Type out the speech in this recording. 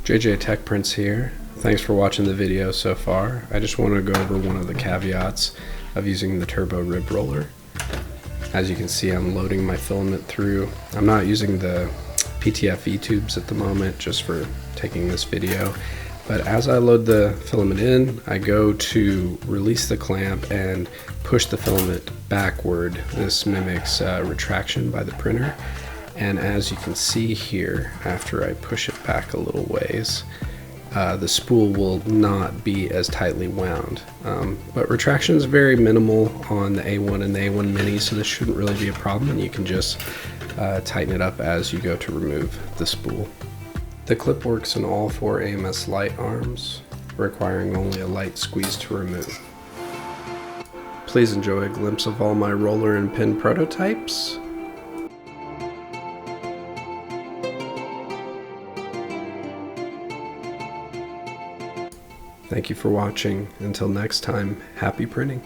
JJ Tech Prints here. Thanks for watching the video so far. I just want to go over one of the caveats of using the TurboRib Roller. As you can see, I'm loading my filament through. I'm not using the PTFE tubes at the moment just for taking this video. But as I load the filament in, I go to release the clamp and push the filament backward. This mimics retraction by the printer. And as you can see here, after I push it back a little ways, the spool will not be as tightly wound. But retraction is very minimal on the A1 and the A1 Mini, so this shouldn't really be a problem, and you can just tighten it up as you go to remove the spool. The clip works in all 4 AMS Lite arms, requiring only a light squeeze to remove. Please enjoy a glimpse of all my roller and pin prototypes. Thank you for watching. Until next time, happy printing.